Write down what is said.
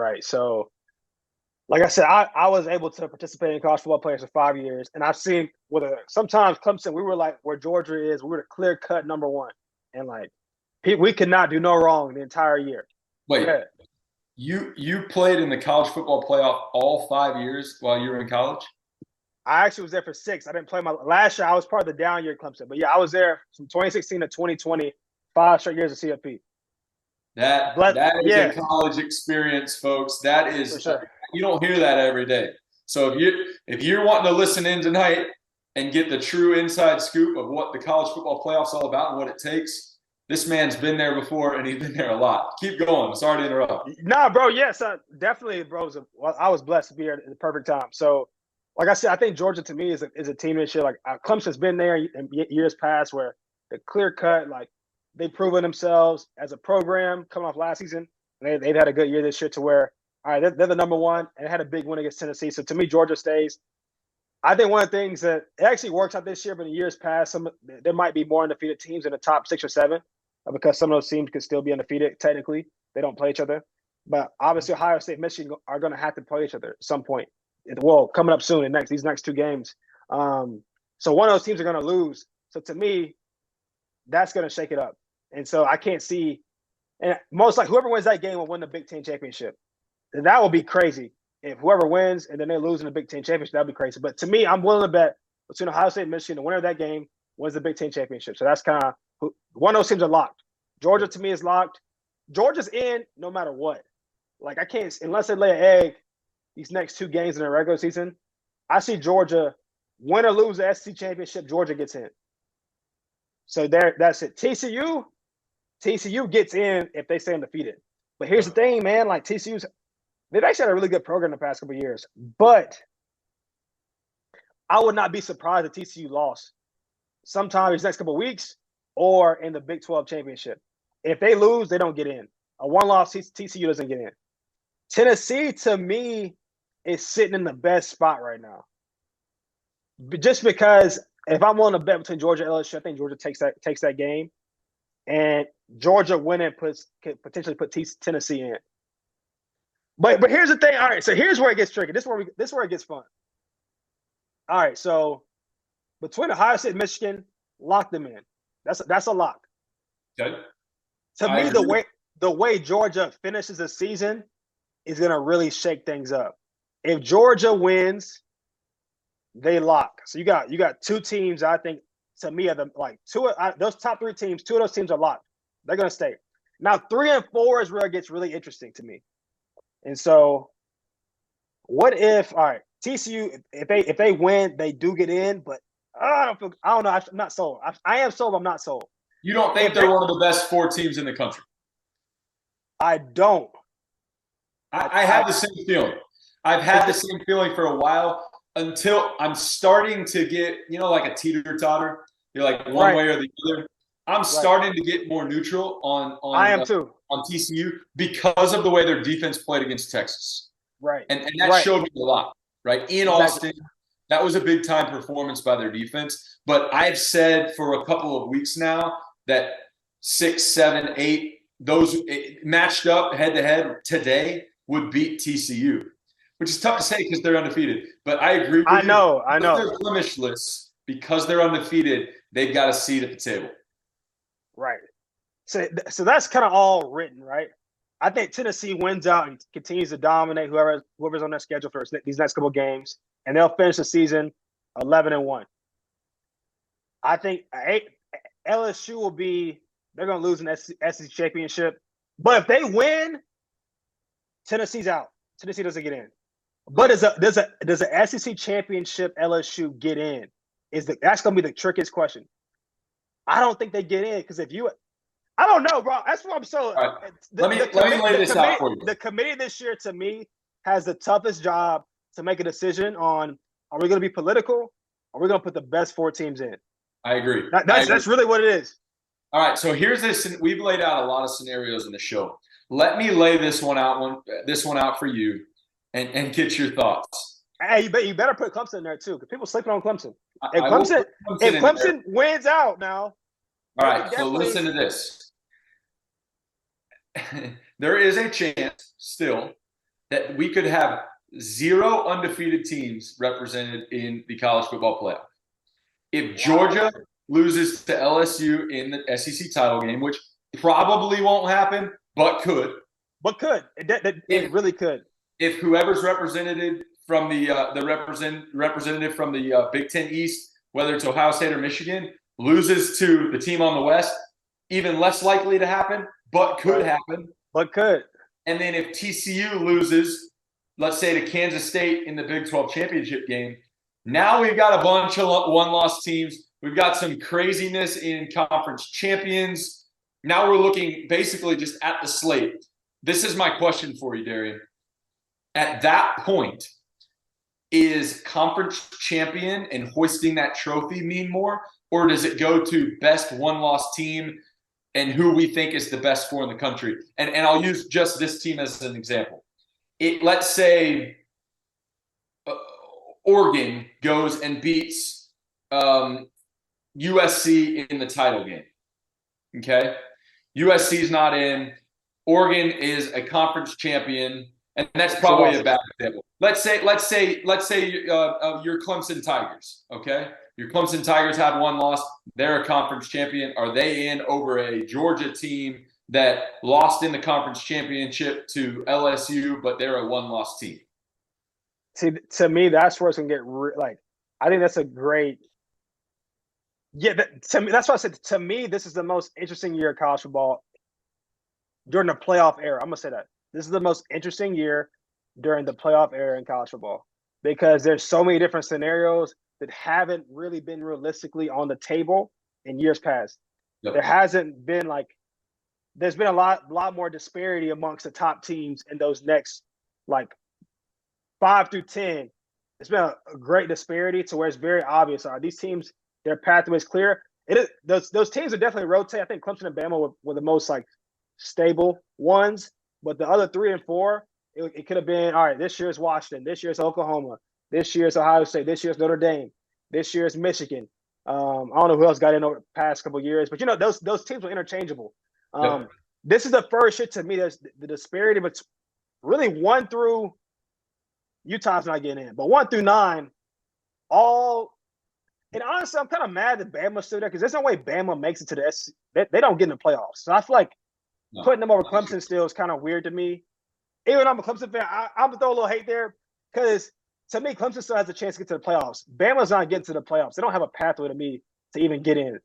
right? So, like I said, I was able to participate in college football players for 5 years, and I've seen sometimes Clemson, we were like where Georgia is, we were the clear cut number one, and like we could not do no wrong the entire year. Wait, you played in the college football playoff all 5 years while you were in college? I actually was there for 6. I didn't play my last year. I was part of the down year Clemson, but yeah, I was there from 2016 to 2020, 5 straight years of CFP. That is a college experience, folks. That is you don't hear that every day. So if you're wanting to listen in tonight and get the true inside scoop of what the college football playoff's all about and what it takes, this man's been there before and he's been there a lot. Keep going. Sorry to interrupt. Nah, bro. Yes, definitely, bro. I was blessed to be here at the perfect time. So, like I said, I think Georgia to me is a team this year. Like Clemson's been there in years past where the clear cut, like they've proven themselves as a program coming off last season. And they've had a good year this year to where, all right, they're the number one and had a big win against Tennessee. So to me, Georgia stays. I think one of the things that it actually works out this year, but in years past, there might be more undefeated teams in the top 6 or 7 because some of those teams could still be undefeated technically. They don't play each other. But obviously, Ohio State and Michigan are going to have to play each other at some point. Well, coming up soon in these next 2 games. So one of those teams are going to lose. So to me, that's going to shake it up. And so I can't see – and most like whoever wins that game will win the Big Ten championship. And that will be crazy. If whoever wins and then they lose in the Big Ten championship, that'd be crazy. But to me, I'm willing to bet between Ohio State and Michigan, the winner of that game wins the Big Ten championship. So that's kind of one of those teams are locked. Georgia to me is locked. Georgia's in no matter what. Like I can't unless they lay an egg these next 2 games in the regular season. I see Georgia win or lose the SEC championship. Georgia gets in. So that's it. TCU gets in if they stay undefeated. But here's the thing, man. Like they've actually had a really good program the past couple of years. But I would not be surprised if TCU lost sometime these next couple of weeks or in the Big 12 championship. If they lose, they don't get in. A one-loss TCU doesn't get in. Tennessee, to me, is sitting in the best spot right now. Just because if I'm willing to bet between Georgia and LSU, I think Georgia takes that game. And Georgia winning could potentially put Tennessee in. But here's the thing. All right, so here's where it gets tricky. This is where it gets fun. All right, so between Ohio State and Michigan, lock them in. That's a lock. Okay. To me, the way Georgia finishes the season is going to really shake things up. If Georgia wins, they lock. So you got 2 teams. I think to me are those top 3 teams. 2 of those teams are locked. They're going to stay. Now 3 and 4 is where it gets really interesting to me. And so, what if TCU if they win, they do get in, but I don't know. I'm not sold. I am sold. I'm not sold. You don't think they're one of the best 4 teams in the country? I don't. I have the same feeling. I've had the same feeling for a while until I'm starting to get, like a teeter-totter. You're like one way or the other. I'm starting to get more neutral on I am too. On TCU because of the way their defense played against Texas. Right. And that showed me a lot, right? In Austin, that was a big-time performance by their defense. But I've said for a couple of weeks now that 6, 7, 8, those matched up head-to-head today would beat TCU, which is tough to say because they're undefeated. But I agree with you. I know. They're blemishless because they're undefeated. They've got a seat at the table. Right. So that's kind of all written, right? I think Tennessee wins out and continues to dominate whoever's on their schedule for these next couple of games, and they'll finish the season 11-1. I think LSU will they're going to lose an SEC championship, but if they win, Tennessee's out. Tennessee doesn't get in. But does a SEC championship LSU get in? That's going to be the trickiest question. I don't think they get in because I don't know, bro. That's what I'm so. Right. Let me lay this out for you. The committee this year, to me, has the toughest job to make a decision on: are we going to be political? Or are we going to put the best 4 teams in? I agree. That's really what it is. All right. So here's this. We've laid out a lot of scenarios in the show. Let me lay this one out for you, and get your thoughts. Hey, you better put Clemson in there too, because people sleeping on Clemson. If Clemson wins out now. All right, so listen to this. There is a chance still that we could have 0 undefeated teams represented in the college football playoff. If Georgia loses to LSU in the SEC title game, which probably won't happen, but could. But could. It really could. If whoever's represented from the representative from the Big Ten East, whether it's Ohio State or Michigan, loses to the team on the West, even less likely to happen, but could happen. But could. And then if TCU loses, let's say to Kansas State in the Big 12 championship game, now we've got a bunch of one-loss teams. We've got some craziness in conference champions. Now we're looking basically just at the slate. This is my question for you, Darien. At that point, is conference champion and hoisting that trophy mean more? Or does it go to best one-loss team and who we think is the best four in the country? And I'll use just this team as an example. Let's say Oregon goes and beats USC in the title game. Okay? USC is not in. Oregon is a conference champion, and that's probably a bad example. Let's say you're Clemson Tigers. Okay? Your Clemson Tigers have one loss. They're a conference champion. Are they in over a Georgia team that lost in the conference championship to LSU, but they're a one-loss team? See, to me, that's where it's going to get I think that's a great – to me, that's why I said to me, this is the most interesting year of college football during the playoff era. I'm going to say that. This is the most interesting year during the playoff era in college football because there's so many different scenarios that haven't really been realistically on the table in years past. Yep. There hasn't been there's been a lot more disparity amongst the top teams in those next 5 through 10. It's been a great disparity to where it's very obvious. Are these teams, their pathway is clear? It is, those teams are definitely rotate. I think Clemson and Bama were the most stable ones, but the other 3 and 4, it could have been, all right, this year's Washington, this year's Oklahoma, this year's Ohio State, this year's Notre Dame, this year's Michigan. I don't know who else got in over the past couple of years, but those teams were interchangeable. This is the first year to me. There's the disparity, but really 1 through Utah's not getting in, but 1 through 9, all. And honestly, I'm kind of mad that Bama's still there because there's no way Bama makes it to the SEC. They don't get in the playoffs. So I feel like putting them over Clemson still is kind of weird to me. Even though I'm a Clemson fan, I'm gonna throw a little hate there because to me, Clemson still has a chance to get to the playoffs. Bama's not getting to the playoffs. They don't have a pathway to me to even get in.